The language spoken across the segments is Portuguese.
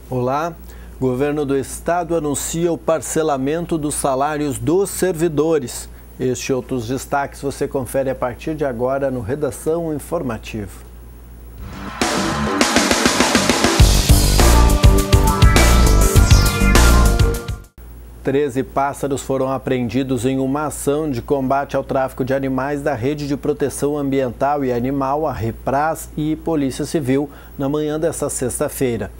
Olá, o governo do estado anuncia o parcelamento dos salários dos servidores. Este e outros destaques você confere a partir de agora no Redação Informativo. Treze pássaros foram apreendidos em uma ação de combate ao tráfico de animais da Rede de Proteção Ambiental e Animal, a Repras, e Polícia Civil, na manhã desta sexta-feira.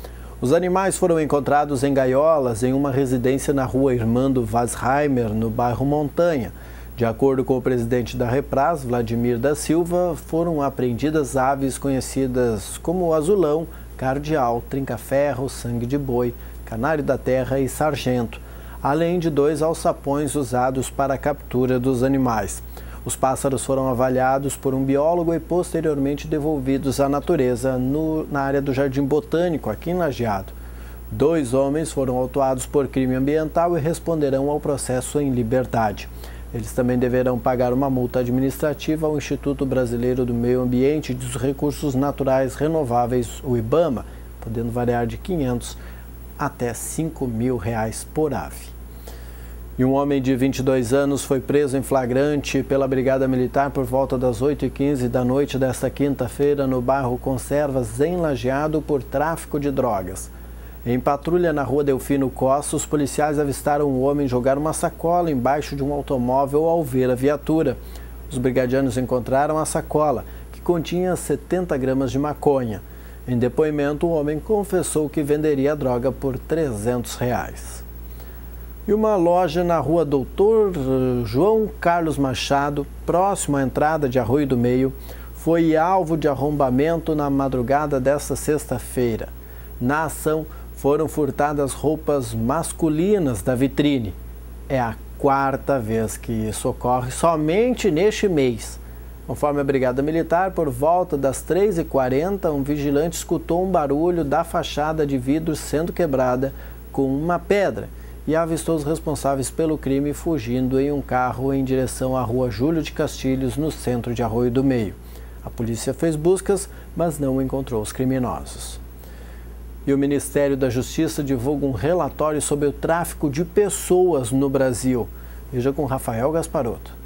Os animais foram encontrados em gaiolas em uma residência na rua Irmando Vazheimer, no bairro Montanha. De acordo com o presidente da Repras, Vladimir da Silva, foram apreendidas aves conhecidas como o azulão, cardeal, trinca-ferro, sangue de boi, canário da terra e sargento, além de 2 alçapões usados para a captura dos animais. Os pássaros foram avaliados por um biólogo e posteriormente devolvidos à natureza na área do Jardim Botânico, aqui em Lajeado. 2 homens foram autuados por crime ambiental e responderão ao processo em liberdade. Eles também deverão pagar uma multa administrativa ao Instituto Brasileiro do Meio Ambiente e dos Recursos Naturais Renováveis, o IBAMA, podendo variar de R$ 500 até R$ 5.000 por ave. E um homem de 22 anos foi preso em flagrante pela Brigada Militar por volta das 8h15 da noite desta quinta-feira no bairro Conservas, em Lajeado, por tráfico de drogas. Em patrulha na rua Delfino Costa, os policiais avistaram um homem jogar uma sacola embaixo de um automóvel ao ver a viatura. Os brigadianos encontraram a sacola, que continha 70 gramas de maconha. Em depoimento, o homem confessou que venderia a droga por R$ 300. E uma loja na rua Doutor João Carlos Machado, próximo à entrada de Arroio do Meio, foi alvo de arrombamento na madrugada desta sexta-feira. Na ação, foram furtadas roupas masculinas da vitrine. É a 4ª vez que isso ocorre somente neste mês. Conforme a Brigada Militar, por volta das 3h40, um vigilante escutou um barulho da fachada de vidro sendo quebrada com uma pedra e avistou os responsáveis pelo crime fugindo em um carro em direção à rua Júlio de Castilhos, no centro de Arroio do Meio. A polícia fez buscas, mas não encontrou os criminosos. E o Ministério da Justiça divulga um relatório sobre o tráfico de pessoas no Brasil. Veja com Rafael Gasparotto.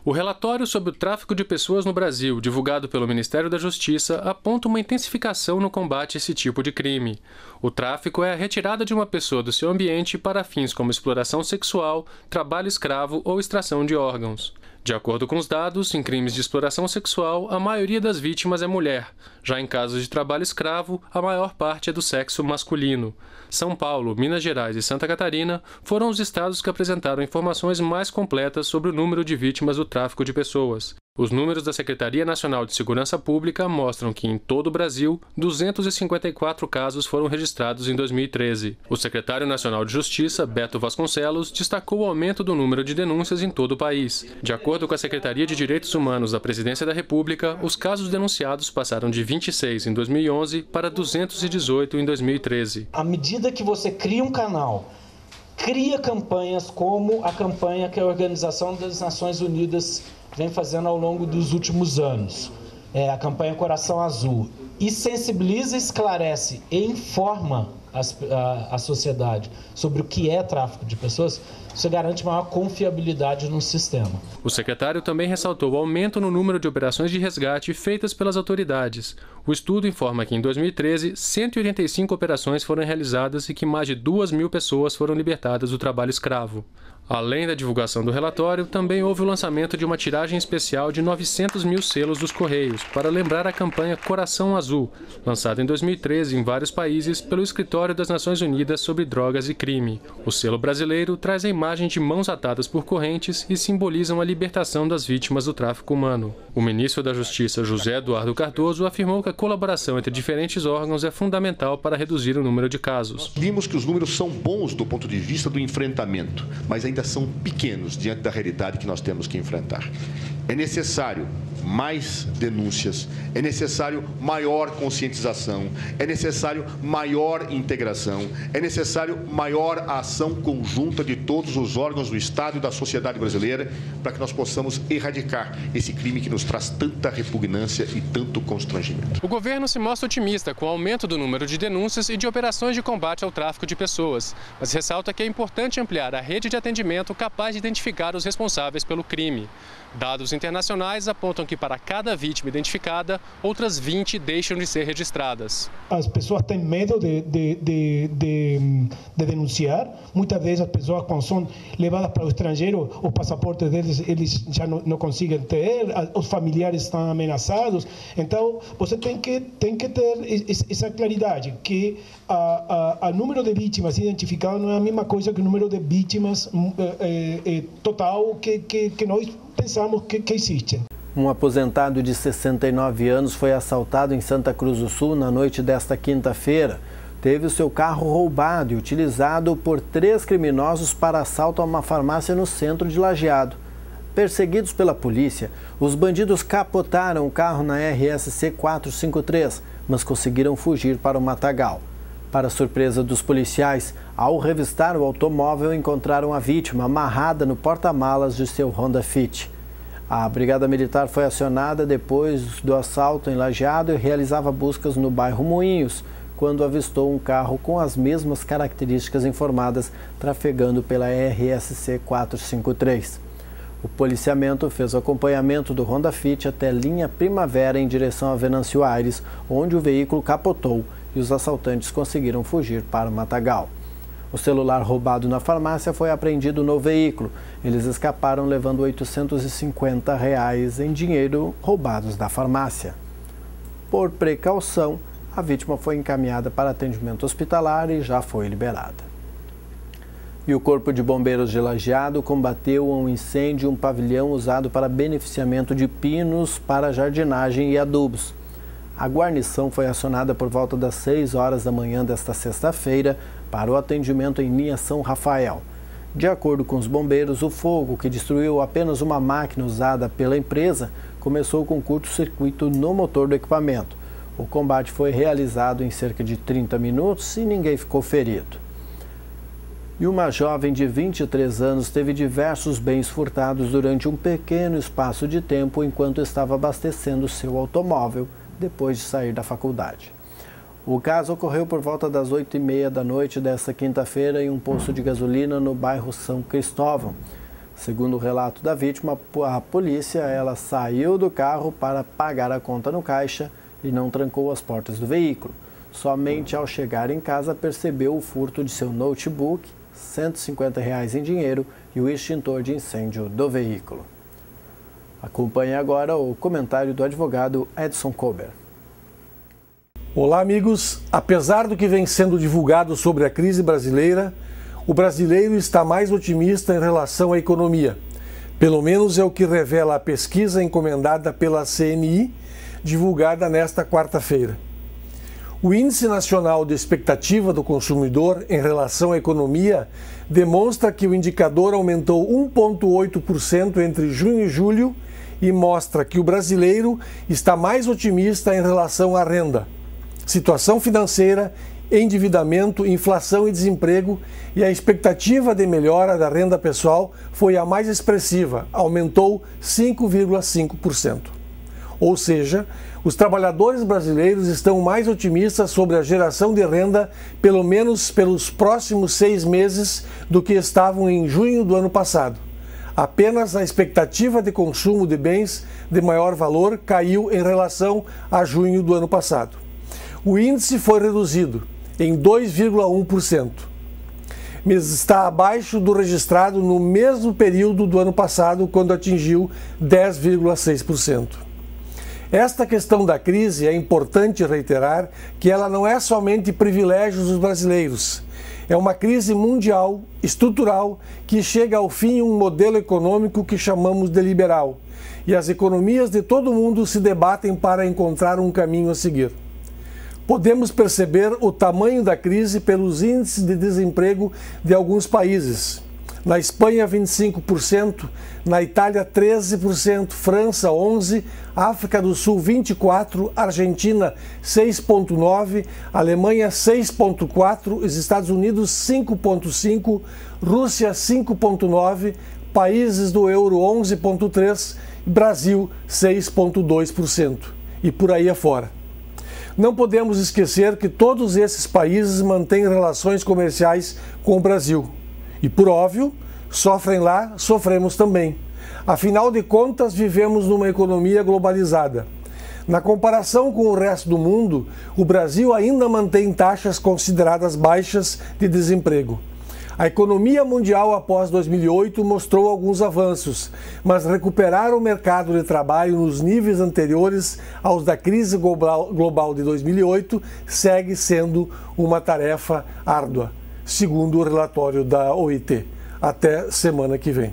O relatório sobre o tráfico de pessoas no Brasil, divulgado pelo Ministério da Justiça, aponta uma intensificação no combate a esse tipo de crime. O tráfico é a retirada de uma pessoa do seu ambiente para fins como exploração sexual, trabalho escravo ou extração de órgãos. De acordo com os dados, em crimes de exploração sexual, a maioria das vítimas é mulher. Já em casos de trabalho escravo, a maior parte é do sexo masculino. São Paulo, Minas Gerais e Santa Catarina foram os estados que apresentaram informações mais completas sobre o número de vítimas do tráfico de pessoas. Os números da Secretaria Nacional de Segurança Pública mostram que, em todo o Brasil, 254 casos foram registrados em 2013. O secretário nacional de Justiça, Beto Vasconcelos, destacou o aumento do número de denúncias em todo o país. De acordo com a Secretaria de Direitos Humanos da Presidência da República, os casos denunciados passaram de 26 em 2011 para 218 em 2013. À medida que você cria um canal, cria campanhas como a campanha que a Organização das Nações Unidas vem fazendo ao longo dos últimos anos, a campanha Coração Azul, e sensibiliza, esclarece e informa a sociedade sobre o que é tráfico de pessoas, você garante maior confiabilidade no sistema. O secretário também ressaltou o aumento no número de operações de resgate feitas pelas autoridades. O estudo informa que, em 2013, 185 operações foram realizadas e que mais de 2.000 pessoas foram libertadas do trabalho escravo. Além da divulgação do relatório, também houve o lançamento de uma tiragem especial de 900 mil selos dos Correios, para lembrar a campanha Coração Azul, lançada em 2013 em vários países pelo Escritório das Nações Unidas sobre Drogas e Crime. O selo brasileiro traz a imagem de mãos atadas por correntes e simbolizam a libertação das vítimas do tráfico humano. O ministro da Justiça, José Eduardo Cardoso, afirmou que a colaboração entre diferentes órgãos é fundamental para reduzir o número de casos. Vimos que os números são bons do ponto de vista do enfrentamento, mas ainda são pequenos diante da realidade que nós temos que enfrentar. É necessário mais denúncias, é necessário maior conscientização, é necessário maior integração, é necessário maior ação conjunta de todos os órgãos do Estado e da sociedade brasileira para que nós possamos erradicar esse crime que nos traz tanta repugnância e tanto constrangimento. O governo se mostra otimista com o aumento do número de denúncias e de operações de combate ao tráfico de pessoas, mas ressalta que é importante ampliar a rede de atendimento capaz de identificar os responsáveis pelo crime. Dados internacionais apontam que para cada vítima identificada, outras 20 deixam de ser registradas. As pessoas têm medo de denunciar. Muitas vezes as pessoas, quando são levadas para o estrangeiro, os passaportes deles eles já não conseguem ter, os familiares estão ameaçados. Então, você tem que ter essa claridade, que o número de vítimas identificadas não é a mesma coisa que o número de vítimas total que nós pensamos que existem. Um aposentado de 69 anos foi assaltado em Santa Cruz do Sul na noite desta quinta-feira. Teve o seu carro roubado e utilizado por 3 criminosos para assalto a uma farmácia no centro de Lajeado. Perseguidos pela polícia, os bandidos capotaram o carro na RSC 453, mas conseguiram fugir para o matagal. Para surpresa dos policiais, ao revistar o automóvel, encontraram a vítima amarrada no porta-malas de seu Honda Fit. A Brigada Militar foi acionada depois do assalto em Lajeado e realizava buscas no bairro Moinhos, quando avistou um carro com as mesmas características informadas trafegando pela RSC 453. O policiamento fez o acompanhamento do Honda Fit até linha Primavera em direção a Venâncio Aires, onde o veículo capotou e os assaltantes conseguiram fugir para o matagal. O celular roubado na farmácia foi apreendido no veículo. Eles escaparam levando R$ 850 em dinheiro roubados da farmácia. Por precaução, a vítima foi encaminhada para atendimento hospitalar e já foi liberada. E o Corpo de Bombeiros de Lajeado combateu um incêndio em um pavilhão usado para beneficiamento de pinos para jardinagem e adubos. A guarnição foi acionada por volta das 6 horas da manhã desta sexta-feira para o atendimento em linha São Rafael. De acordo com os bombeiros, o fogo, que destruiu apenas uma máquina usada pela empresa, começou com curto-circuito no motor do equipamento. O combate foi realizado em cerca de 30 minutos e ninguém ficou ferido. E uma jovem de 23 anos teve diversos bens furtados durante um pequeno espaço de tempo enquanto estava abastecendo seu automóvel depois de sair da faculdade. O caso ocorreu por volta das 8h30 da noite desta quinta-feira em um posto de gasolina no bairro São Cristóvão. Segundo o relato da vítima, a polícia saiu do carro para pagar a conta no caixa e não trancou as portas do veículo. Somente ao chegar em casa percebeu o furto de seu notebook, R$ 150 em dinheiro e o extintor de incêndio do veículo. Acompanhe agora o comentário do advogado Edson Kober. Olá, amigos. Apesar do que vem sendo divulgado sobre a crise brasileira, o brasileiro está mais otimista em relação à economia. Pelo menos é o que revela a pesquisa encomendada pela CNI, divulgada nesta quarta-feira. O Índice Nacional de Expectativa do Consumidor em relação à economia demonstra que o indicador aumentou 1,8% entre junho e julho e mostra que o brasileiro está mais otimista em relação à renda, situação financeira, endividamento, inflação e desemprego, e a expectativa de melhora da renda pessoal foi a mais expressiva, aumentou 5,5%. Ou seja, os trabalhadores brasileiros estão mais otimistas sobre a geração de renda, pelo menos pelos próximos 6 meses, do que estavam em junho do ano passado. Apenas a expectativa de consumo de bens de maior valor caiu em relação a junho do ano passado. O índice foi reduzido em 2,1%, mas está abaixo do registrado no mesmo período do ano passado, quando atingiu 10,6%. Esta questão da crise é importante reiterar que ela não é somente privilégio dos brasileiros. É uma crise mundial, estrutural, que chega ao fim um modelo econômico que chamamos de liberal. E as economias de todo o mundo se debatem para encontrar um caminho a seguir. Podemos perceber o tamanho da crise pelos índices de desemprego de alguns países. Na Espanha, 25%, na Itália, 13%, França, 11%, África do Sul, 24%, Argentina, 6,9%, Alemanha, 6,4%, os Estados Unidos, 5,5%, Rússia, 5,9%, países do euro, 11,3%, Brasil, 6,2%. E por aí afora. Não podemos esquecer que todos esses países mantêm relações comerciais com o Brasil. E, por óbvio, sofrem lá, sofremos também. Afinal de contas, vivemos numa economia globalizada. Na comparação com o resto do mundo, o Brasil ainda mantém taxas consideradas baixas de desemprego. A economia mundial após 2008 mostrou alguns avanços, mas recuperar o mercado de trabalho nos níveis anteriores aos da crise global de 2008 segue sendo uma tarefa árdua, segundo o relatório da OIT. Até semana que vem.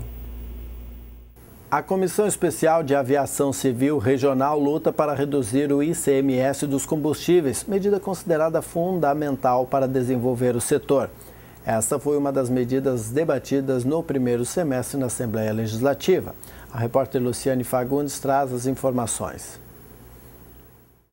A Comissão Especial de Aviação Civil Regional luta para reduzir o ICMS dos combustíveis, medida considerada fundamental para desenvolver o setor. Essa foi uma das medidas debatidas no primeiro semestre na Assembleia Legislativa. A repórter Luciane Fagundes traz as informações.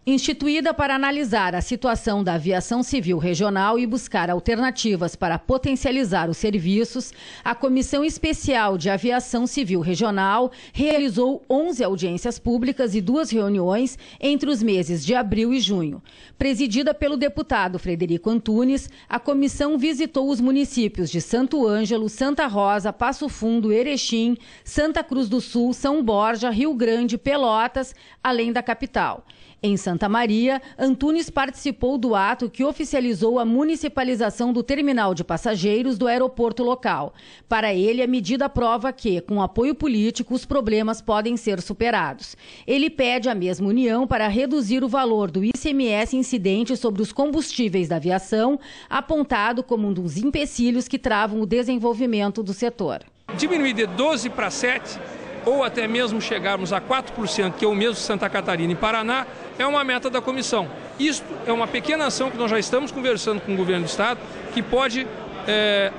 Instituída para analisar a situação da aviação civil regional e buscar alternativas para potencializar os serviços, a Comissão Especial de Aviação Civil Regional realizou 11 audiências públicas e 2 reuniões entre os meses de abril e junho. Presidida pelo deputado Frederico Antunes, a comissão visitou os municípios de Santo Ângelo, Santa Rosa, Passo Fundo, Erechim, Santa Cruz do Sul, São Borja, Rio Grande, Pelotas, além da capital. Em Santa Maria, Antunes participou do ato que oficializou a municipalização do terminal de passageiros do aeroporto local. Para ele, a medida prova que, com apoio político, os problemas podem ser superados. Ele pede à mesma União para reduzir o valor do ICMS incidente sobre os combustíveis da aviação, apontado como um dos empecilhos que travam o desenvolvimento do setor. Diminuir de 12 para 7%, ou até mesmo chegarmos a 4%, que é o mesmo Santa Catarina e Paraná, é uma meta da comissão. Isto é uma pequena ação que nós já estamos conversando com o governo do estado, que pode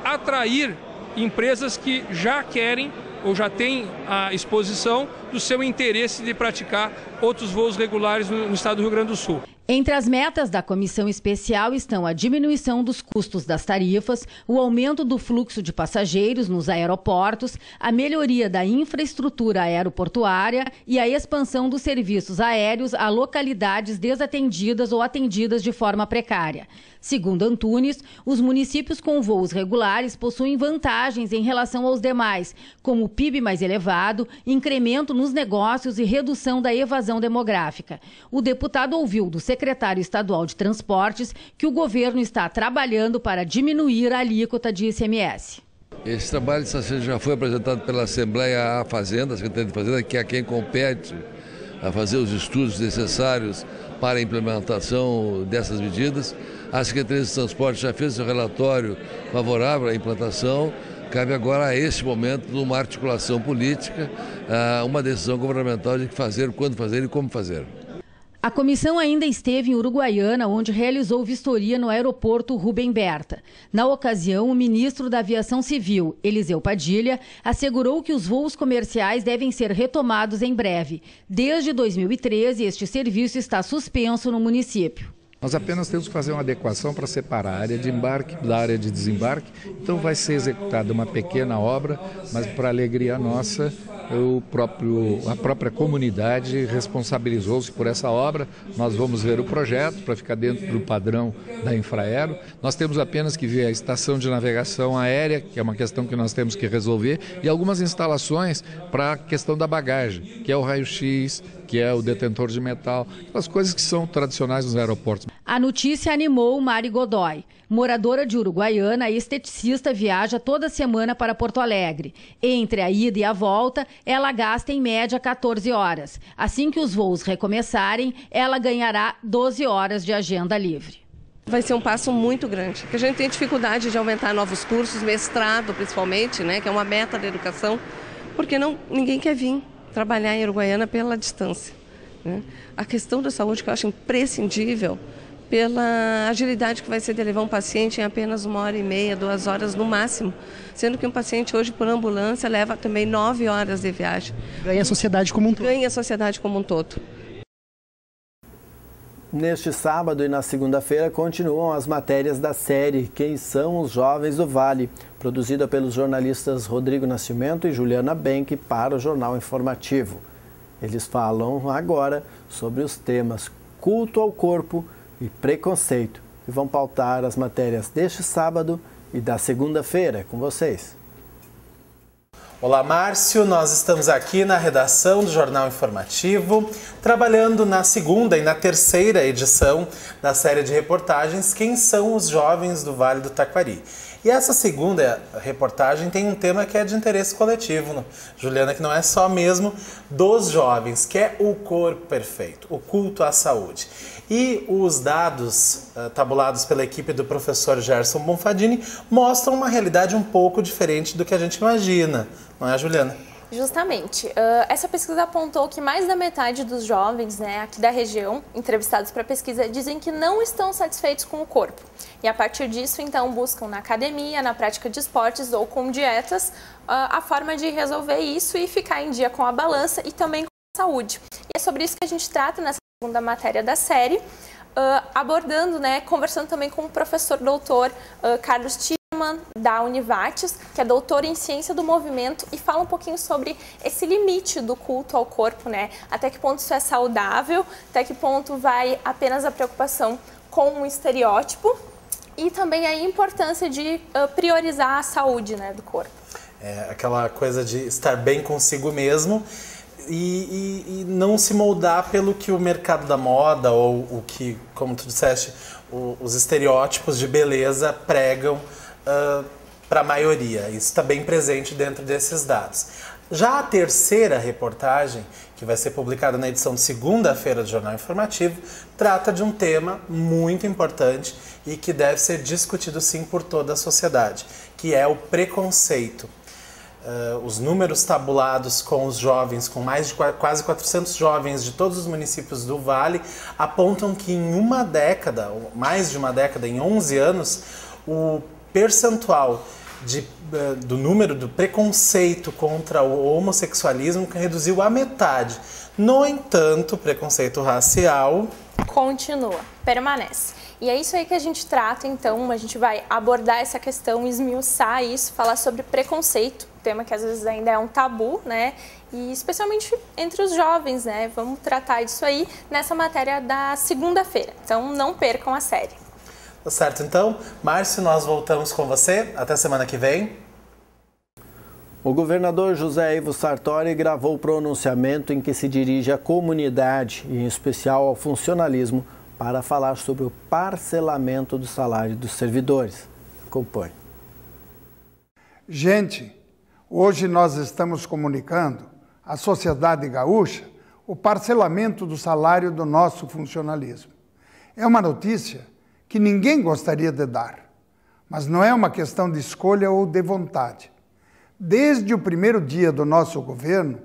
atrair empresas que já querem ou já têm a exposição do seu interesse de praticar outros voos regulares no estado do Rio Grande do Sul. Entre as metas da comissão especial estão a diminuição dos custos das tarifas, o aumento do fluxo de passageiros nos aeroportos, a melhoria da infraestrutura aeroportuária e a expansão dos serviços aéreos a localidades desatendidas ou atendidas de forma precária. Segundo Antunes, os municípios com voos regulares possuem vantagens em relação aos demais, como PIB mais elevado, incremento nos negócios e redução da evasão demográfica. O deputado ouviu do secretário estadual de Transportes que o governo está trabalhando para diminuir a alíquota de ICMS. Esse trabalho já foi apresentado pela Assembleia à Fazenda, a Secretaria de Fazenda, que é quem compete a fazer os estudos necessários para a implementação dessas medidas. A Secretaria de Transportes já fez seu relatório favorável à implantação. Cabe agora, a este momento, numa articulação política, uma decisão governamental de que fazer, quando fazer e como fazer. A comissão ainda esteve em Uruguaiana, onde realizou vistoria no aeroporto Rubem Berta. Na ocasião, o ministro da Aviação Civil, Eliseu Padilha, assegurou que os voos comerciais devem ser retomados em breve. Desde 2013, este serviço está suspenso no município. Nós apenas temos que fazer uma adequação para separar a área de embarque da área de desembarque. Então vai ser executada uma pequena obra, mas para alegria nossa, a própria comunidade responsabilizou-se por essa obra. Nós vamos ver o projeto para ficar dentro do padrão da Infraero. Nós temos apenas que ver a estação de navegação aérea, que é uma questão que nós temos que resolver, e algumas instalações para a questão da bagagem, que é o raio-x, que é o detentor de metal, aquelas coisas que são tradicionais nos aeroportos. A notícia animou Mari Godoy. Moradora de Uruguaiana, a esteticista viaja toda semana para Porto Alegre. Entre a ida e a volta, ela gasta em média 14 horas. Assim que os voos recomeçarem, ela ganhará 12 horas de agenda livre. Vai ser um passo muito grande, porque a gente tem dificuldade de aumentar novos cursos, mestrado principalmente, né, que é uma meta da educação, porque ninguém quer vir trabalhar em Uruguaiana pela distância, né? A questão da saúde, que eu acho imprescindível, pela agilidade que vai ser de levar um paciente em apenas 1h30, 2 horas no máximo, sendo que um paciente hoje por ambulância leva também 9 horas de viagem. Ganha a sociedade como um todo. Ganha a sociedade como um todo. Neste sábado e na segunda-feira continuam as matérias da série Quem são os Jovens do Vale, produzida pelos jornalistas Rodrigo Nascimento e Juliana Benck para o Jornal Informativo. Eles falam agora sobre os temas culto ao corpo e preconceito e vão pautar as matérias deste sábado e da segunda-feira. É com vocês. Olá, Márcio. Nós estamos aqui na redação do Jornal Informativo, trabalhando na segunda e na terceira edição da série de reportagens Quem são os Jovens do Vale do Taquari. E essa segunda reportagem tem um tema que é de interesse coletivo, Juliana, que não é só mesmo dos jovens, que é o corpo perfeito, o culto à saúde. E os dados tabulados pela equipe do professor Gerson Bonfadini mostram uma realidade um pouco diferente do que a gente imagina, não é, Juliana? Justamente. Essa pesquisa apontou que mais da metade dos jovens, aqui da região, entrevistados para a pesquisa, dizem que não estão satisfeitos com o corpo. E a partir disso, então, buscam na academia, na prática de esportes ou com dietas, a forma de resolver isso e ficar em dia com a balança e também com a saúde. E é sobre isso que a gente trata nessa segunda matéria da série, abordando, conversando também com o professor doutor Carlos Tiedemann, da Univates, que é doutor em ciência do movimento e fala um pouquinho sobre esse limite do culto ao corpo, até que ponto isso é saudável, até que ponto vai apenas a preocupação com o estereótipo e também a importância de priorizar a saúde do corpo. É aquela coisa de estar bem consigo mesmo e não se moldar pelo que o mercado da moda ou o que, como tu disseste, os estereótipos de beleza pregam para a maioria. Isso está bem presente dentro desses dados. Já a terceira reportagem, que vai ser publicada na edição de segunda-feira do Jornal Informativo, trata de um tema muito importante e que deve ser discutido sim por toda a sociedade, que é o preconceito. Os números tabulados com os jovens, com mais de quase 400 jovens de todos os municípios do Vale, apontam que em uma década, ou mais de uma década, em 11 anos, o percentual do número do preconceito contra o homossexualismo reduziu à metade. No entanto, o preconceito racial continua, permanece. E é isso aí que a gente trata, então, a gente vai abordar essa questão, esmiuçar isso, falar sobre preconceito, tema que às vezes ainda é um tabu, e especialmente entre os jovens, Vamos tratar disso aí nessa matéria da segunda-feira, então não percam a série. Tá certo, então, Márcio, nós voltamos com você, até semana que vem. O governador José Ivo Sartori gravou o pronunciamento em que se dirige à comunidade, e em especial ao funcionalismo, para falar sobre o parcelamento do salário dos servidores. Acompanhe. Gente, hoje nós estamos comunicando à sociedade gaúcha o parcelamento do salário do nosso funcionalismo. É uma notícia que ninguém gostaria de dar, mas não é uma questão de escolha ou de vontade. Desde o primeiro dia do nosso governo,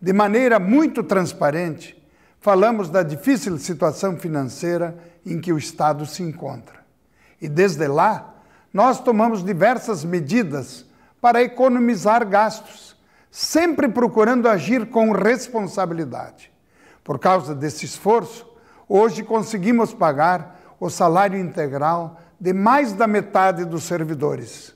de maneira muito transparente, falamos da difícil situação financeira em que o Estado se encontra. E desde lá, nós tomamos diversas medidas para economizar gastos, sempre procurando agir com responsabilidade. Por causa desse esforço, hoje conseguimos pagar o salário integral de mais da metade dos servidores,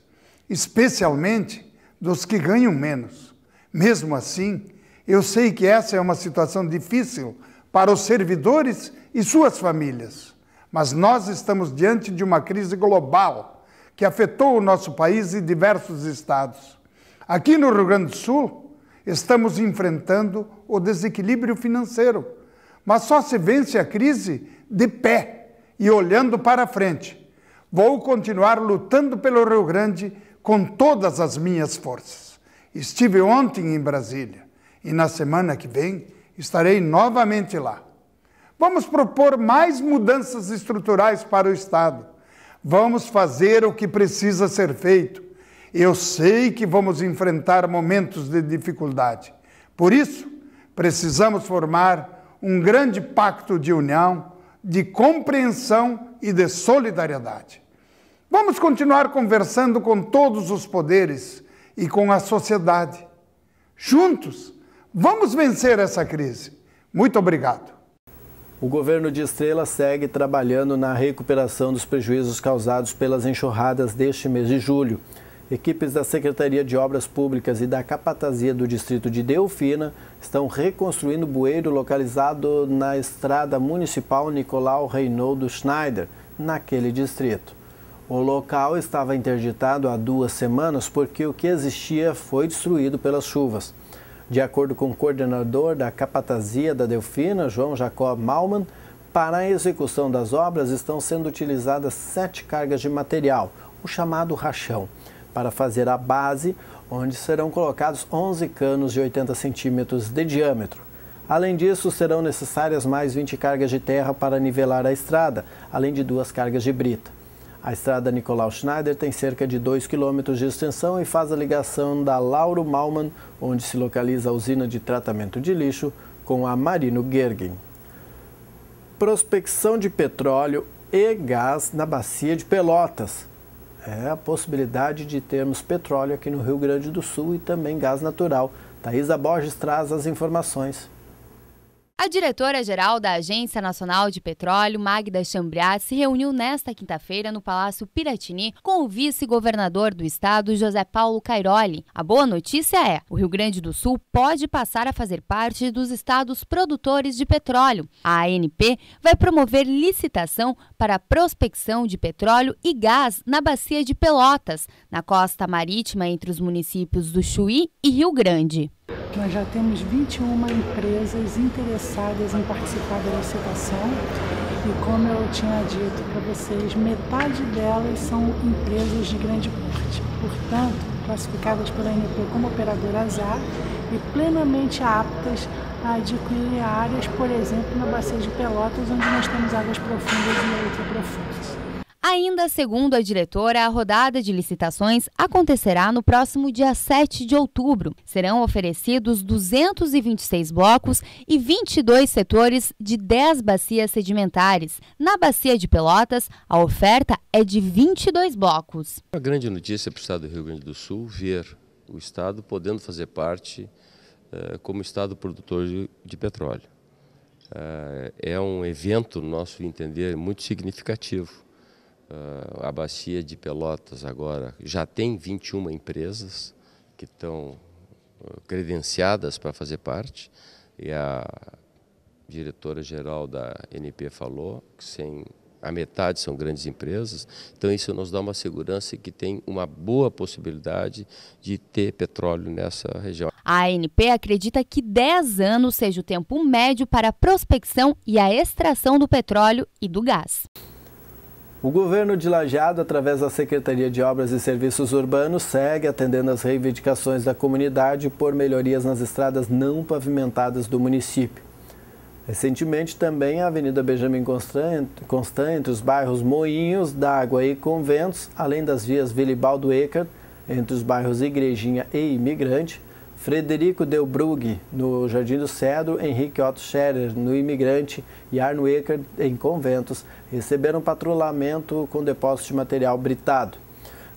especialmente dos que ganham menos. Mesmo assim, eu sei que essa é uma situação difícil para os servidores e suas famílias, mas nós estamos diante de uma crise global que afetou o nosso país e diversos estados. Aqui no Rio Grande do Sul, estamos enfrentando o desequilíbrio financeiro, mas só se vence a crise de pé e olhando para frente. Vou continuar lutando pelo Rio Grande com todas as minhas forças. Estive ontem em Brasília e na semana que vem estarei novamente lá. Vamos propor mais mudanças estruturais para o Estado. Vamos fazer o que precisa ser feito. Eu sei que vamos enfrentar momentos de dificuldade. Por isso, precisamos formar um grande pacto de união, de compreensão e de solidariedade. Vamos continuar conversando com todos os poderes e com a sociedade. Juntos, vamos vencer essa crise. Muito obrigado. O governo de Estrela segue trabalhando na recuperação dos prejuízos causados pelas enxurradas deste mês de julho. Equipes da Secretaria de Obras Públicas e da Capatazia do Distrito de Delfina estão reconstruindo o bueiro localizado na estrada municipal Nicolau Reinoldo Schneider, naquele distrito. O local estava interditado há 2 semanas porque o que existia foi destruído pelas chuvas. De acordo com o coordenador da Capatazia da Delfina, João Jacob Malman, para a execução das obras estão sendo utilizadas 7 cargas de material, o chamado rachão, para fazer a base, onde serão colocados 11 canos de 80 centímetros de diâmetro. Além disso, serão necessárias mais 20 cargas de terra para nivelar a estrada, além de 2 cargas de brita. A estrada Nicolau Schneider tem cerca de 2 quilômetros de extensão e faz a ligação da Lauro Malman, onde se localiza a usina de tratamento de lixo, com a Marino Gergen. Prospecção de petróleo e gás na bacia de Pelotas. É a possibilidade de termos petróleo aqui no Rio Grande do Sul e também gás natural. Thaisa Borges traz as informações. A diretora-geral da Agência Nacional de Petróleo, Magda Chambriat, se reuniu nesta quinta-feira no Palácio Piratini com o vice-governador do estado, José Paulo Cairoli. A boa notícia é: o Rio Grande do Sul pode passar a fazer parte dos estados produtores de petróleo. A ANP vai promover licitação para a prospecção de petróleo e gás na bacia de Pelotas, na costa marítima entre os municípios do Chuí e Rio Grande. Nós já temos 21 empresas interessadas em participar da licitação e, como eu tinha dito para vocês, metade delas são empresas de grande porte, portanto, classificadas pela ANP como operadoras ASAR e plenamente aptas a adquirir áreas, por exemplo, na bacia de Pelotas, onde nós temos águas profundas e ultraprofundas. Ainda segundo a diretora, a rodada de licitações acontecerá no próximo dia 7 de outubro. Serão oferecidos 226 blocos e 22 setores de 10 bacias sedimentares. Na bacia de Pelotas, a oferta é de 22 blocos. A grande notícia para o estado do Rio Grande do Sul ver o estado podendo fazer parte como estado produtor de petróleo. É um evento, no nosso entender, muito significativo. A bacia de Pelotas agora já tem 21 empresas que estão credenciadas para fazer parte, e a diretora-geral da ANP falou que a metade são grandes empresas, então isso nos dá uma segurança que tem uma boa possibilidade de ter petróleo nessa região. A ANP acredita que 10 anos seja o tempo médio para a prospecção e a extração do petróleo e do gás. O governo de Lajeado, através da Secretaria de Obras e Serviços Urbanos, segue atendendo às reivindicações da comunidade por melhorias nas estradas não pavimentadas do município. Recentemente, também a Avenida Benjamin Constant, entre os bairros Moinhos d'Água e Conventos, além das vias Vilibaldo Eckert, entre os bairros Igrejinha e Imigrante, Frederico Delbrugge, no Jardim do Cedro, Henrique Otto Scherer, no Imigrante, e Arno Eckert, em Conventos, receberam patrulhamento com depósito de material britado.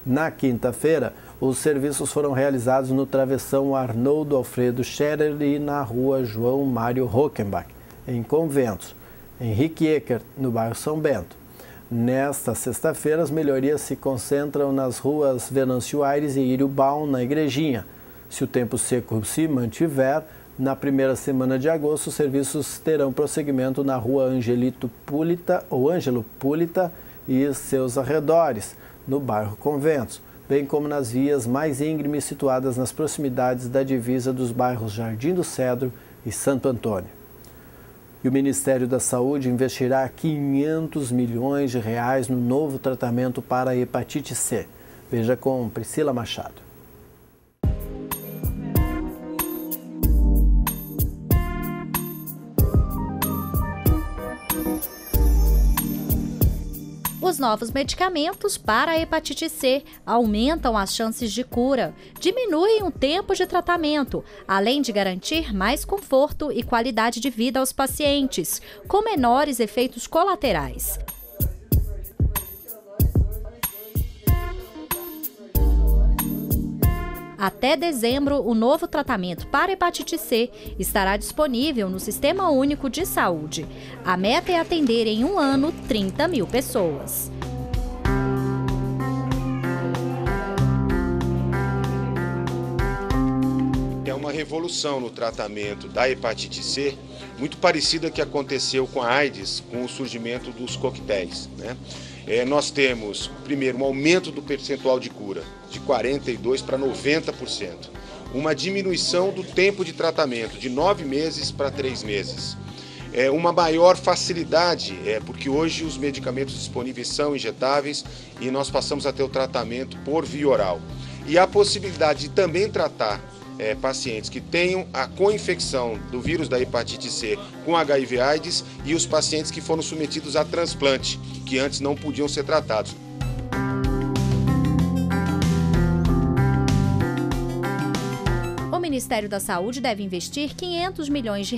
Na quinta-feira, os serviços foram realizados no travessão Arnoldo Alfredo Scherer e na rua João Mário Rockenbach, em Conventos, Henrique Eckert, no bairro São Bento. Nesta sexta-feira, as melhorias se concentram nas ruas Venâncio Aires e Írio Baum, na Igrejinha. Se o tempo seco se mantiver, na primeira semana de agosto, os serviços terão prosseguimento na rua Angelito Pulita ou Ângelo Pulita e seus arredores, no bairro Conventos, bem como nas vias mais íngremes situadas nas proximidades da divisa dos bairros Jardim do Cedro e Santo Antônio. E o Ministério da Saúde investirá 500 milhões de reais no novo tratamento para a hepatite C. Veja com Priscila Machado. Os novos medicamentos para a hepatite C aumentam as chances de cura, diminuem o tempo de tratamento, além de garantir mais conforto e qualidade de vida aos pacientes, com menores efeitos colaterais. Até dezembro, o novo tratamento para hepatite C estará disponível no Sistema Único de Saúde. A meta é atender em um ano 30 mil pessoas. É uma revolução no tratamento da hepatite C, muito parecida que aconteceu com a AIDS, com o surgimento dos coquetéis, né? Nós temos, primeiro, um aumento do percentual de cura, de 42% para 90%. Uma diminuição do tempo de tratamento, de 9 meses para 3 meses. Uma maior facilidade, porque hoje os medicamentos disponíveis são injetáveis e nós passamos a ter o tratamento por via oral. E a possibilidade de também tratar pacientes que tenham a co-infecção do vírus da hepatite C com HIV/AIDS e os pacientes que foram submetidos a transplante, que antes não podiam ser tratados. O Ministério da Saúde deve investir R$500 milhões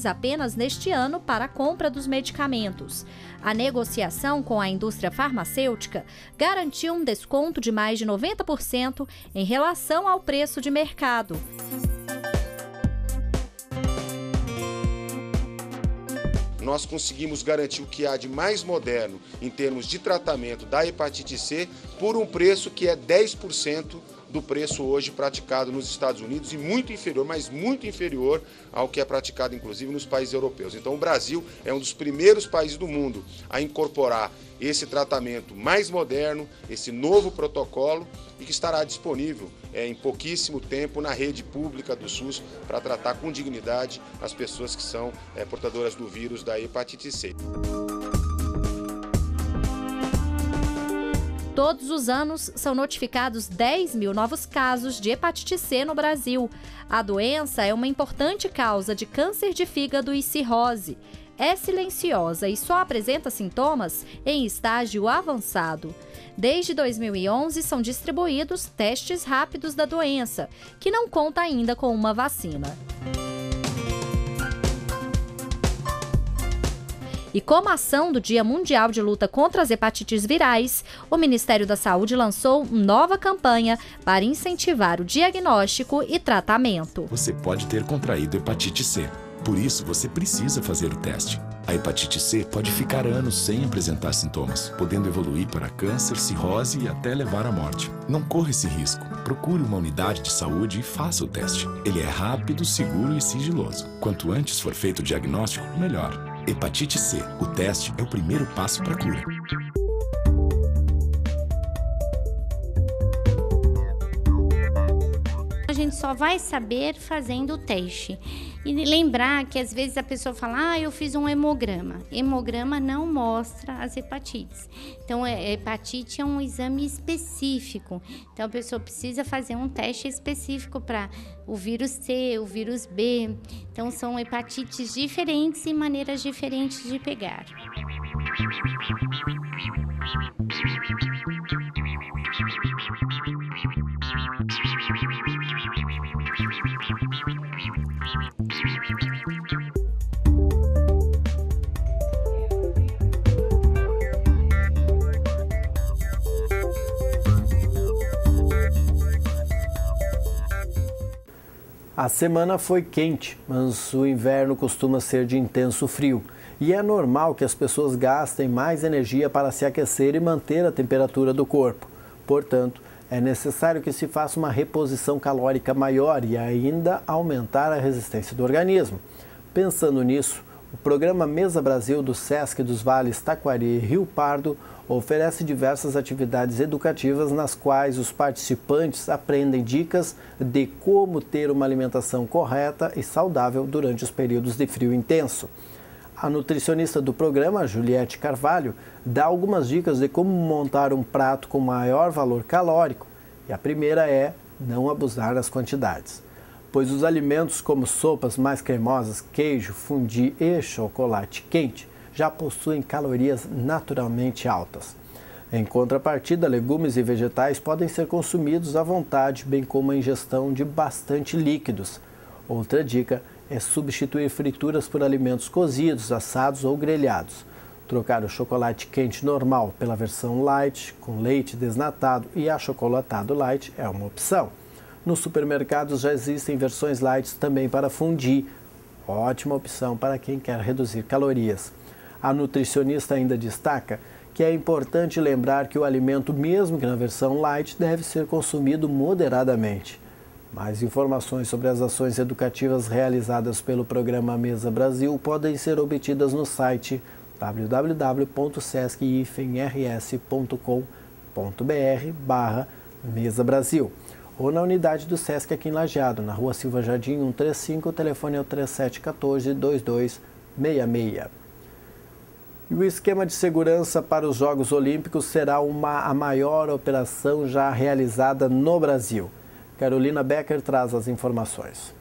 apenas neste ano para a compra dos medicamentos. A negociação com a indústria farmacêutica garantiu um desconto de mais de 90% em relação ao preço de mercado. Nós conseguimos garantir o que há de mais moderno em termos de tratamento da hepatite C por um preço que é 10% do preço hoje praticado nos Estados Unidos e muito inferior, mas muito inferior ao que é praticado inclusive nos países europeus. Então o Brasil é um dos primeiros países do mundo a incorporar esse tratamento mais moderno, esse novo protocolo e que estará disponível em pouquíssimo tempo na rede pública do SUS para tratar com dignidade as pessoas que são portadoras do vírus da hepatite C. Todos os anos são notificados 10 mil novos casos de hepatite C no Brasil. A doença é uma importante causa de câncer de fígado e cirrose. É silenciosa e só apresenta sintomas em estágio avançado. Desde 2011 são distribuídos testes rápidos da doença, que não conta ainda com uma vacina. E como ação do Dia Mundial de Luta contra as Hepatites Virais, o Ministério da Saúde lançou nova campanha para incentivar o diagnóstico e tratamento. Você pode ter contraído hepatite C. Por isso, você precisa fazer o teste. A hepatite C pode ficar anos sem apresentar sintomas, podendo evoluir para câncer, cirrose e até levar à morte. Não corra esse risco. Procure uma unidade de saúde e faça o teste. Ele é rápido, seguro e sigiloso. Quanto antes for feito o diagnóstico, melhor. Hepatite C. O teste é o primeiro passo para a cura. A gente só vai saber fazendo o teste. E lembrar que às vezes a pessoa fala, eu fiz um hemograma. Hemograma não mostra as hepatites. Então, a hepatite é um exame específico. Então, a pessoa precisa fazer um teste específico para o vírus C, o vírus B. Então, são hepatites diferentes e maneiras diferentes de pegar. A semana foi quente, mas o inverno costuma ser de intenso frio. E é normal que as pessoas gastem mais energia para se aquecer e manter a temperatura do corpo. Portanto, é necessário que se faça uma reposição calórica maior e ainda aumentar a resistência do organismo. Pensando nisso, o programa Mesa Brasil do Sesc dos Vales Taquari e Rio Pardo oferece diversas atividades educativas nas quais os participantes aprendem dicas de como ter uma alimentação correta e saudável durante os períodos de frio intenso. A nutricionista do programa, Juliette Carvalho, dá algumas dicas de como montar um prato com maior valor calórico. E a primeira é não abusar das quantidades, pois os alimentos como sopas mais cremosas, queijo, fondue e chocolate quente já possuem calorias naturalmente altas. Em contrapartida, legumes e vegetais podem ser consumidos à vontade, bem como a ingestão de bastante líquidos. Outra dica é substituir frituras por alimentos cozidos, assados ou grelhados. Trocar o chocolate quente normal pela versão light, com leite desnatado e achocolatado light é uma opção. Nos supermercados já existem versões light também para fundir. Ótima opção para quem quer reduzir calorias. A nutricionista ainda destaca que é importante lembrar que o alimento, mesmo que na versão light, deve ser consumido moderadamente. Mais informações sobre as ações educativas realizadas pelo programa Mesa Brasil podem ser obtidas no site www.sesc-rs.com.br/Mesa Brasil ou na unidade do Sesc aqui em Lajeado, na Rua Silva Jardim 135, o telefone é o 3714-2266. E o esquema de segurança para os Jogos Olímpicos será a maior operação já realizada no Brasil. Carolina Becker traz as informações.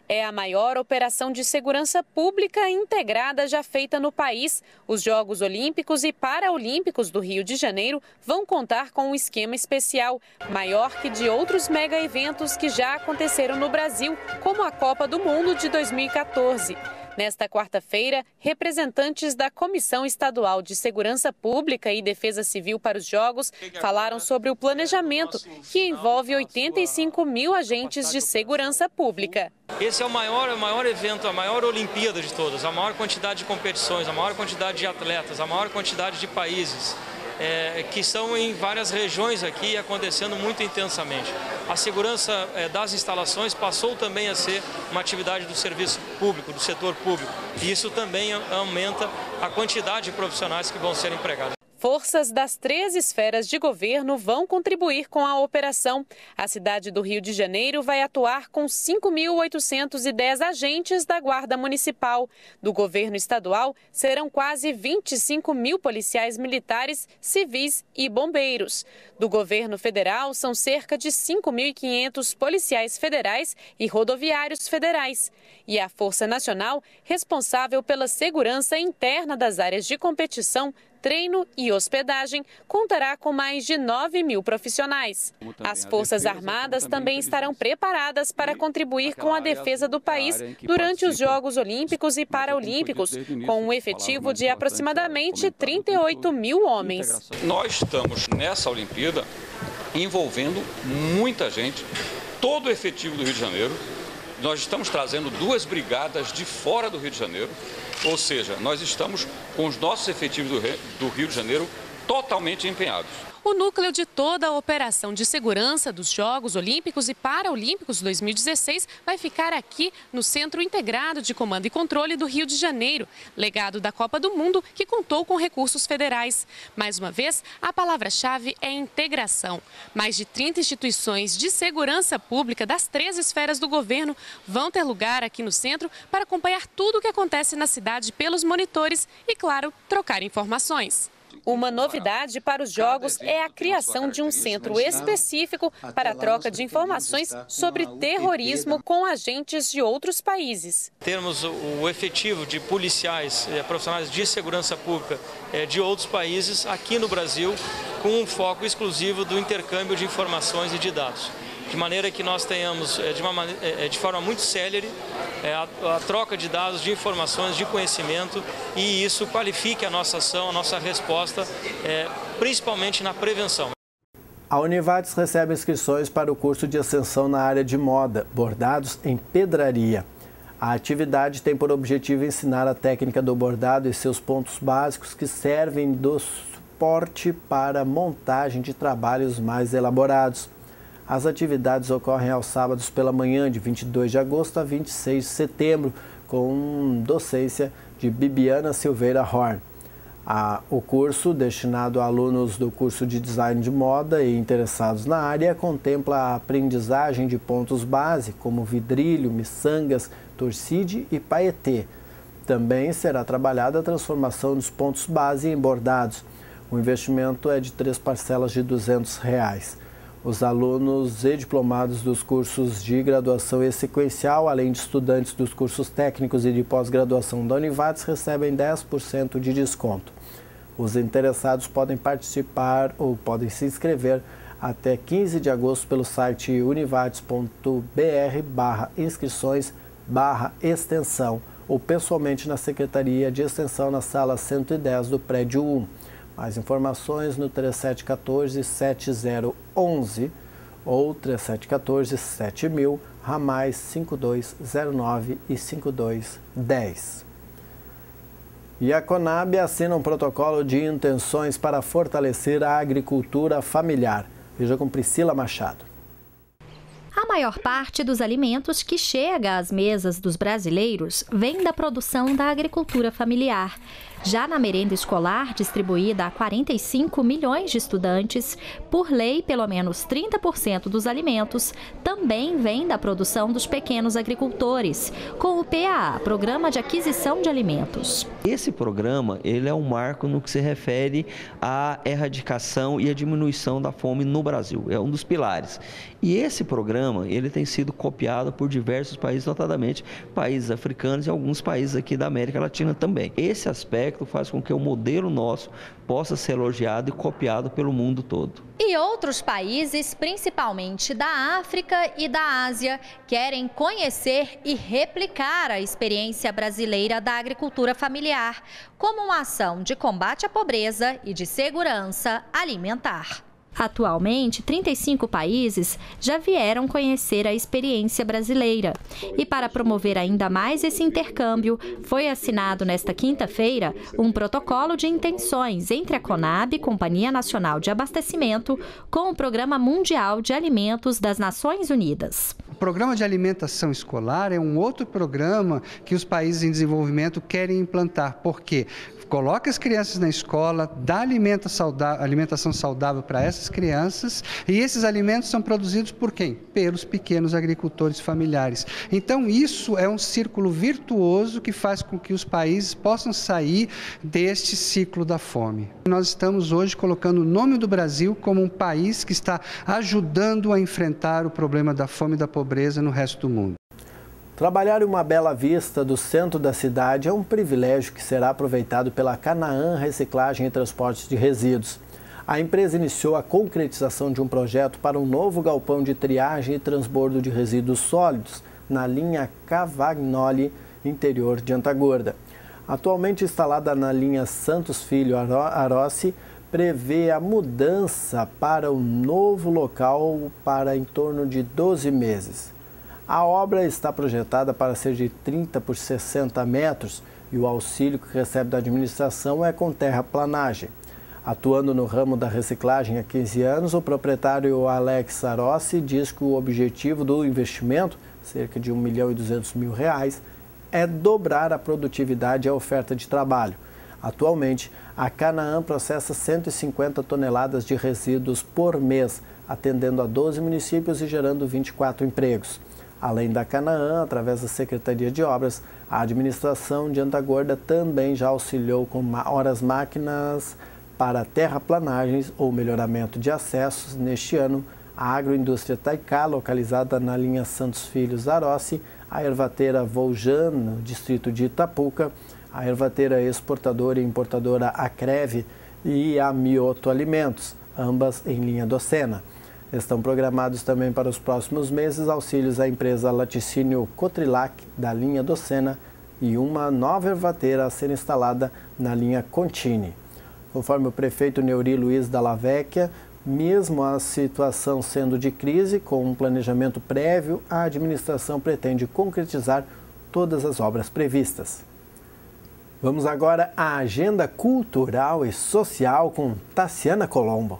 É a maior operação de segurança pública integrada já feita no país. Os Jogos Olímpicos e Paralímpicos do Rio de Janeiro vão contar com um esquema especial, maior que de outros mega-eventos que já aconteceram no Brasil, como a Copa do Mundo de 2014. Nesta quarta-feira, representantes da Comissão Estadual de Segurança Pública e Defesa Civil para os Jogos falaram sobre o planejamento, que envolve 85 mil agentes de segurança pública. Esse é o maior evento, a maior Olimpíada de todas, a maior quantidade de competições, a maior quantidade de atletas, a maior quantidade de países. Que estão em várias regiões aqui acontecendo muito intensamente. A segurança das instalações passou também a ser uma atividade do serviço público, do setor público. E isso também aumenta a quantidade de profissionais que vão ser empregados. Forças das 3 esferas de governo vão contribuir com a operação. A cidade do Rio de Janeiro vai atuar com 5.810 agentes da Guarda Municipal. Do governo estadual, serão quase 25 mil policiais militares, civis e bombeiros. Do governo federal, são cerca de 5.500 policiais federais e rodoviários federais. E a Força Nacional, responsável pela segurança interna das áreas de competição, treino e hospedagem, contará com mais de 9 mil profissionais. As Forças Armadas também estarão preparadas para contribuir com a defesa do país durante os Jogos Olímpicos e Paralímpicos, com um efetivo de aproximadamente 38 mil homens. Nós estamos nessa Olimpíada envolvendo muita gente, todo o efetivo do Rio de Janeiro. Nós estamos trazendo 2 brigadas de fora do Rio de Janeiro, ou seja, nós estamos com os nossos efetivos do Rio de Janeiro totalmente empenhados. O núcleo de toda a operação de segurança dos Jogos Olímpicos e Paralímpicos 2016 vai ficar aqui no Centro Integrado de Comando e Controle do Rio de Janeiro, legado da Copa do Mundo que contou com recursos federais. Mais uma vez, a palavra-chave é integração. Mais de 30 instituições de segurança pública das 3 esferas do governo vão ter lugar aqui no centro para acompanhar tudo o que acontece na cidade pelos monitores e, claro, trocar informações. Uma novidade para os Jogos é a criação de um centro específico para a troca de informações sobre terrorismo com agentes de outros países. Temos o efetivo de policiais, profissionais de segurança pública de outros países aqui no Brasil, com um foco exclusivo do intercâmbio de informações e de dados. De maneira que nós tenhamos, de forma muito célere, a troca de dados, de informações, de conhecimento, e isso qualifique a nossa ação, a nossa resposta, principalmente na prevenção. A Univates recebe inscrições para o curso de extensão na área de moda, bordados em pedraria. A atividade tem por objetivo ensinar a técnica do bordado e seus pontos básicos que servem de suporte para a montagem de trabalhos mais elaborados. As atividades ocorrem aos sábados pela manhã, de 22 de agosto a 26 de setembro, com docência de Bibiana Silveira Horn. O curso, destinado a alunos do curso de Design de Moda e interessados na área, contempla a aprendizagem de pontos base, como vidrilho, miçangas, torcide e paetê. Também será trabalhada a transformação dos pontos base em bordados. O investimento é de 3 parcelas de R$ 200. Os alunos e diplomados dos cursos de graduação e sequencial, além de estudantes dos cursos técnicos e de pós-graduação da Univates, recebem 10% de desconto. Os interessados podem participar ou podem se inscrever até 15 de agosto pelo site univates.br/inscrições/extensão ou pessoalmente na Secretaria de Extensão na sala 110 do prédio 1. Mais informações no 3714-7011 ou 3714-7000, ramais 5209 e 5210. E a Conab assina um protocolo de intenções para fortalecer a agricultura familiar. Veja com Priscila Machado. A maior parte dos alimentos que chega às mesas dos brasileiros vem da produção da agricultura familiar. Já na merenda escolar, distribuída a 45 milhões de estudantes, por lei, pelo menos 30% dos alimentos também vem da produção dos pequenos agricultores, com o PAA, Programa de Aquisição de Alimentos. Esse programa, ele é um marco no que se refere à erradicação e à diminuição da fome no Brasil. É um dos pilares. E esse programa, ele tem sido copiado por diversos países, notadamente países africanos e alguns países aqui da América Latina também. Esse aspecto faz com que o modelo nosso possa ser elogiado e copiado pelo mundo todo. E outros países, principalmente da África e da Ásia, querem conhecer e replicar a experiência brasileira da agricultura familiar, como uma ação de combate à pobreza e de segurança alimentar. Atualmente, 35 países já vieram conhecer a experiência brasileira. E para promover ainda mais esse intercâmbio, foi assinado nesta quinta-feira um protocolo de intenções entre a Conab, Companhia Nacional de Abastecimento, com o Programa Mundial de Alimentos das Nações Unidas. O Programa de Alimentação Escolar é um outro programa que os países em desenvolvimento querem implantar. Por quê? Coloca as crianças na escola, dá alimentação saudável para essas crianças, e esses alimentos são produzidos por quem? Pelos pequenos agricultores familiares. Então isso é um círculo virtuoso que faz com que os países possam sair deste ciclo da fome. Nós estamos hoje colocando o nome do Brasil como um país que está ajudando a enfrentar o problema da fome e da pobreza no resto do mundo. Trabalhar em uma bela vista do centro da cidade é um privilégio que será aproveitado pela Canaã Reciclagem e Transportes de Resíduos. A empresa iniciou a concretização de um projeto para um novo galpão de triagem e transbordo de resíduos sólidos na linha Cavagnoli, interior de Antagorda. Atualmente instalada na linha Santos Filho Arossi, prevê a mudança para o novo local para em torno de 12 meses. A obra está projetada para ser de 30 por 60 metros e o auxílio que recebe da administração é com terraplanagem. Atuando no ramo da reciclagem há 15 anos, o proprietário Alex Arossi diz que o objetivo do investimento, cerca de R$ 1.200.000, é dobrar a produtividade e a oferta de trabalho. Atualmente, a Canaã processa 150 toneladas de resíduos por mês, atendendo a 12 municípios e gerando 24 empregos. Além da Canaã, através da Secretaria de Obras, a administração de Antagorda também já auxiliou com horas máquinas para terraplanagens ou melhoramento de acessos. Neste ano, a agroindústria Taicá, localizada na linha Santos Filhos Arossi, a ervateira Voljan, no distrito de Itapuca, a ervateira exportadora e importadora Acreve e a Mioto Alimentos, ambas em linha Docena. Estão programados também para os próximos meses auxílios à empresa Laticínio Cotrilac, da linha Docena, e uma nova ervateira a ser instalada na linha Contini. Conforme o prefeito Neuri Luiz Dalla Vecchia, mesmo a situação sendo de crise, com um planejamento prévio, a administração pretende concretizar todas as obras previstas. Vamos agora à agenda cultural e social com Tassiana Colombo.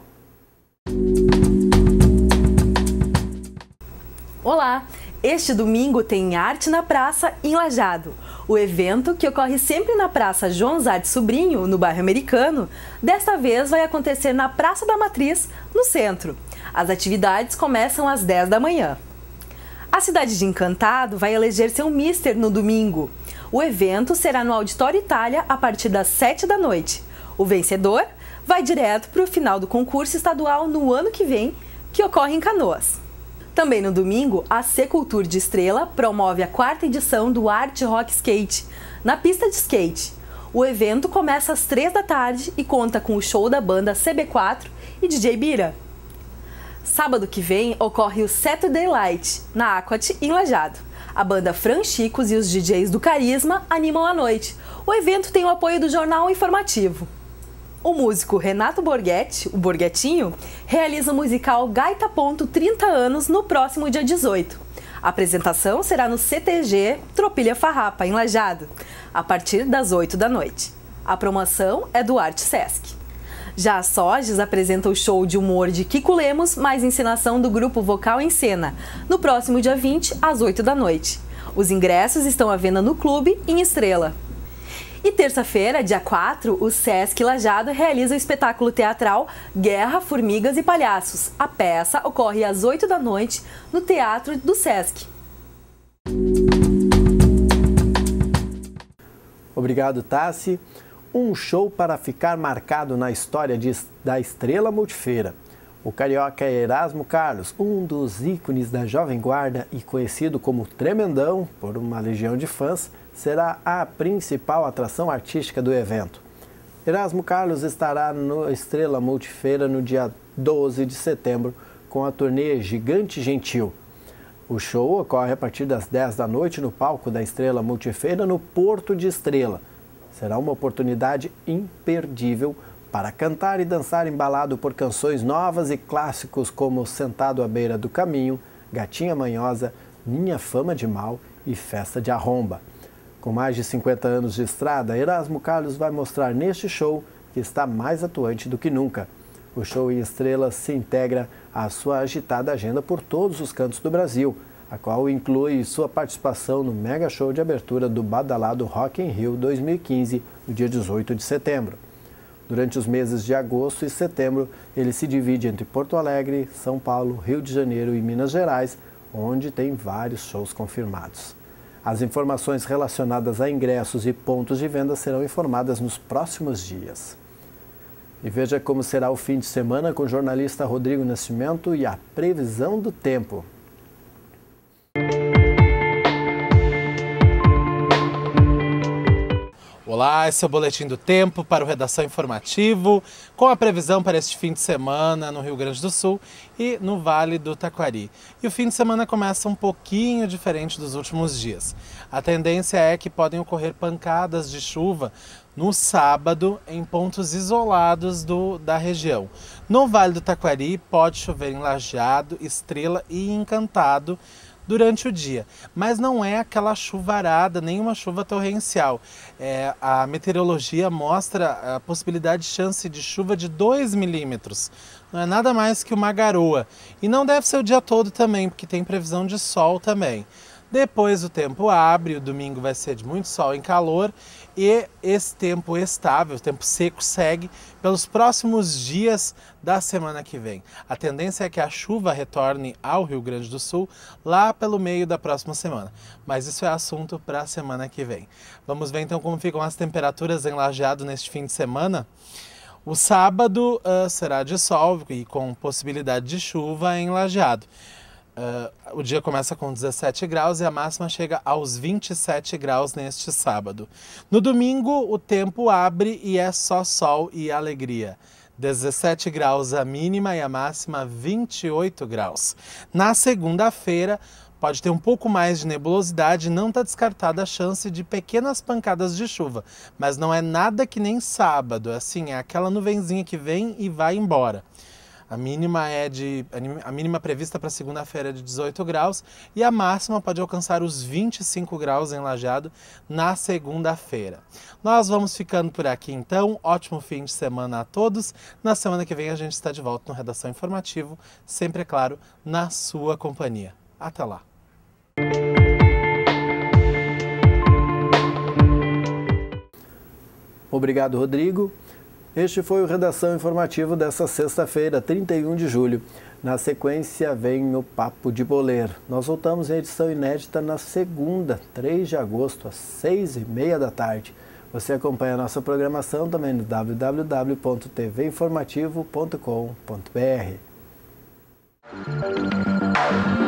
Olá! Este domingo tem Arte na Praça em Lajeado. O evento, que ocorre sempre na Praça João Zarte Sobrinho, no bairro Americano, desta vez vai acontecer na Praça da Matriz, no centro. As atividades começam às 10 da manhã. A cidade de Encantado vai eleger seu mister no domingo. O evento será no Auditório Itália a partir das 7 da noite. O vencedor vai direto para o final do concurso estadual no ano que vem, que ocorre em Canoas. Também no domingo, a C-Culture de Estrela promove a 4ª edição do Art Rock Skate, na pista de skate. O evento começa às 3 da tarde e conta com o show da banda CB4 e DJ Bira. Sábado que vem ocorre o Saturday Light, na Aquat, em Lajeado. A banda Fran Chicos e os DJs do Carisma animam a noite. O evento tem o apoio do Jornal Informativo. O músico Renato Borghetti, o Borghetinho, realiza o musical Gaita Ponto 30 anos no próximo dia 18. A apresentação será no CTG Tropilha Farrapa, em Lajeado, a partir das 8 da noite. A promoção é do Arte Sesc. Já a Soges apresenta o show de humor de Kiko Lemos, mais encenação do grupo Vocal em Cena, no próximo dia 20, às 8 da noite. Os ingressos estão à venda no Clube em Estrela. E terça-feira, dia 4, o Sesc Lajeado realiza o espetáculo teatral Guerra, Formigas e Palhaços. A peça ocorre às 8 da noite no Teatro do Sesc. Obrigado, Tassi. Um show para ficar marcado na história da Estrela Multifeira. O carioca Erasmo Carlos, um dos ícones da Jovem Guarda e conhecido como Tremendão por uma legião de fãs, será a principal atração artística do evento. Erasmo Carlos estará no Estrela Multifeira no dia 12 de setembro com a turnê Gigante Gentil. O show ocorre a partir das 10 da noite no palco da Estrela Multifeira no Porto de Estrela. Será uma oportunidade imperdível para cantar e dançar embalado por canções novas e clássicos como Sentado à Beira do Caminho, Gatinha Manhosa, Minha Fama de Mal e Festa de Arromba. Com mais de 50 anos de estrada, Erasmo Carlos vai mostrar neste show que está mais atuante do que nunca. O show em Estrelas se integra à sua agitada agenda por todos os cantos do Brasil, a qual inclui sua participação no mega show de abertura do badalado Rock in Rio 2015, no dia 18 de setembro. Durante os meses de agosto e setembro, ele se divide entre Porto Alegre, São Paulo, Rio de Janeiro e Minas Gerais, onde tem vários shows confirmados. As informações relacionadas a ingressos e pontos de venda serão informadas nos próximos dias. E veja como será o fim de semana com o jornalista Rodrigo Nascimento e a previsão do tempo. Olá, esse é o Boletim do Tempo para o Redação Informativo, com a previsão para este fim de semana no Rio Grande do Sul e no Vale do Taquari. E o fim de semana começa um pouquinho diferente dos últimos dias. A tendência é que podem ocorrer pancadas de chuva no sábado em pontos isolados da região. No Vale do Taquari pode chover em Lajeado, Estrela e Encantado durante o dia, mas não é aquela chuvarada, nem uma chuva torrencial. A meteorologia mostra a possibilidade de chance de chuva de 2 milímetros. Não é nada mais que uma garoa. E não deve ser o dia todo também, porque tem previsão de sol também. Depois o tempo abre, o domingo vai ser de muito sol e calor e esse tempo estável, o tempo seco, segue pelos próximos dias da semana que vem. A tendência é que a chuva retorne ao Rio Grande do Sul lá pelo meio da próxima semana, mas isso é assunto para a semana que vem. Vamos ver então como ficam as temperaturas em Lajeado neste fim de semana. O sábado será de sol e com possibilidade de chuva em Lajeado. O dia começa com 17 graus e a máxima chega aos 27 graus neste sábado. No domingo, o tempo abre e é só sol e alegria. 17 graus a mínima e a máxima 28 graus. Na segunda-feira, pode ter um pouco mais de nebulosidade, não está descartada a chance de pequenas pancadas de chuva, mas não é nada que nem sábado, assim, é aquela nuvenzinha que vem e vai embora. A mínima prevista para segunda-feira é de 18 graus e a máxima pode alcançar os 25 graus em Lajeado na segunda-feira. Nós vamos ficando por aqui então. Ótimo fim de semana a todos. Na semana que vem a gente está de volta no Redação Informativo, sempre, é claro, na sua companhia. Até lá! Obrigado, Rodrigo. Este foi o Redação Informativo desta sexta-feira, 31 de julho. Na sequência vem o Papo de Boleiro. Nós voltamos em edição inédita na segunda, 3 de agosto, às 6h30 da tarde. Você acompanha a nossa programação também no www.tvinformativo.com.br.